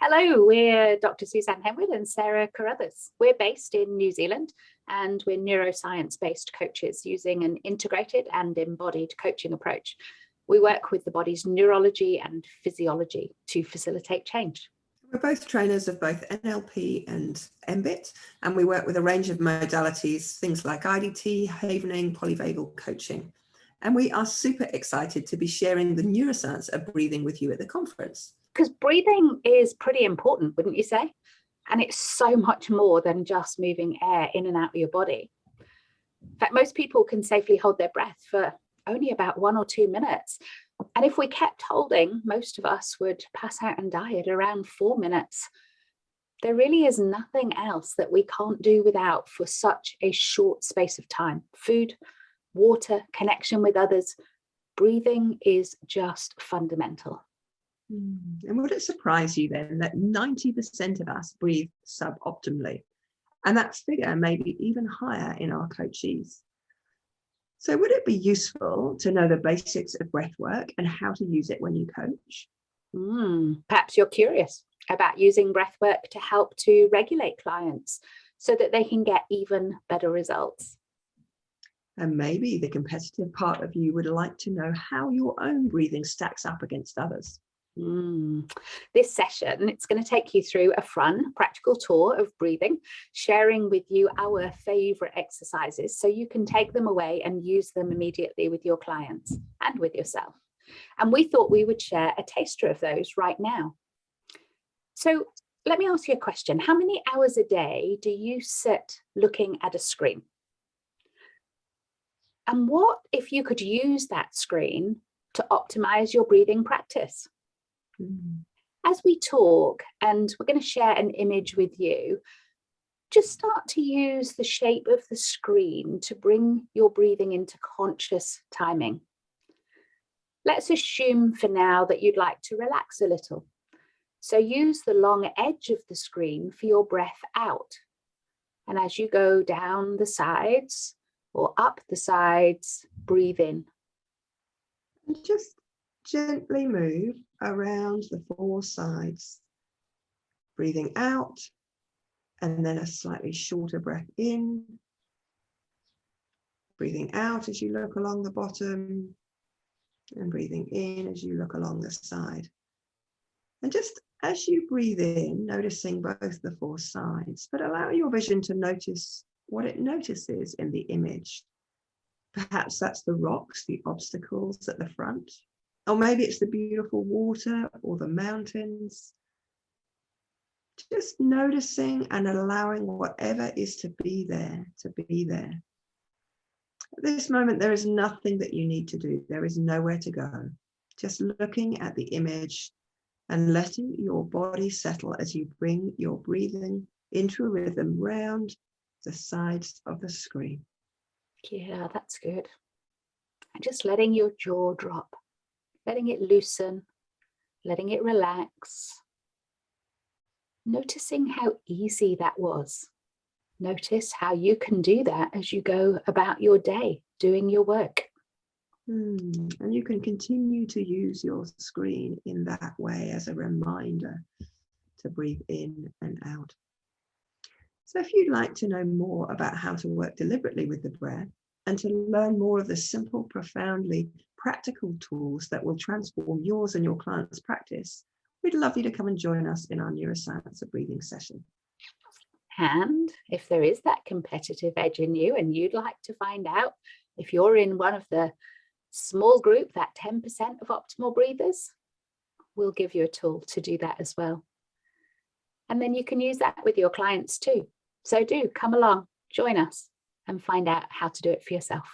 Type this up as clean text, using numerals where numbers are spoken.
Hello, we're Dr. Suzanne Henwood and Sarah Carruthers. We're based in New Zealand and we're neuroscience-based coaches using an integrated and embodied coaching approach. We work with the body's neurology and physiology to facilitate change. We're both trainers of both NLP and MBIT, and we work with a range of modalities, things like IDT, havening, polyvagal coaching. And we are super excited to be sharing the neuroscience of breathing with you at the conference. Because breathing is pretty important, wouldn't you say? And it's so much more than just moving air in and out of your body. In fact, most people can safely hold their breath for only about 1 or 2 minutes. And if we kept holding, most of us would pass out and die at around 4 minutes. There really is nothing else that we can't do without for such a short space of time. Food, water, connection with others. Breathing is just fundamental. And would it surprise you then that 90% of us breathe suboptimally? And that figure may be even higher in our coachees. So would it be useful to know the basics of breathwork and how to use it when you coach? Perhaps you're curious about using breathwork to help to regulate clients so that they can get even better results. And maybe the competitive part of you would like to know how your own breathing stacks up against others. This session, it's going to take you through a fun, practical tour of breathing, sharing with you our favorite exercises so you can take them away and use them immediately with your clients and with yourself. And we thought we would share a taster of those right now. So let me ask you a question. How many hours a day do you sit looking at a screen? And what if you could use that screen to optimize your breathing practice? As we talk, and we're going to share an image with you, just start to use the shape of the screen to bring your breathing into conscious timing. Let's assume for now that you'd like to relax a little. So use the long edge of the screen for your breath out. And as you go down the sides or up the sides, breathe in. And just gently move around the 4 sides, breathing out, and then a slightly shorter breath in, breathing out as you look along the bottom, and breathing in as you look along the side. And just as you breathe in, noticing both the 4 sides, but allow your vision to notice what it notices in the image. Perhaps that's the rocks, the obstacles at the front. Or maybe it's the beautiful water or the mountains. Just noticing and allowing whatever is to be there, to be there. At this moment, there is nothing that you need to do. There is nowhere to go. Just looking at the image and letting your body settle as you bring your breathing into a rhythm round the sides of the screen. Yeah, that's good. And just letting your jaw drop. Letting it loosen, letting it relax. Noticing how easy that was. Notice how you can do that as you go about your day, doing your work. And you can continue to use your screen in that way as a reminder to breathe in and out. So if you'd like to know more about how to work deliberately with the breath and to learn more of the simple, profoundly practical tools that will transform yours and your clients' practice, we'd love you to come and join us in our Neuroscience of Breathing session. And if there is that competitive edge in you and you'd like to find out if you're in one of the small group, that 10% of optimal breathers, we'll give you a tool to do that as well. And then you can use that with your clients too. So do come along, join us and find out how to do it for yourself.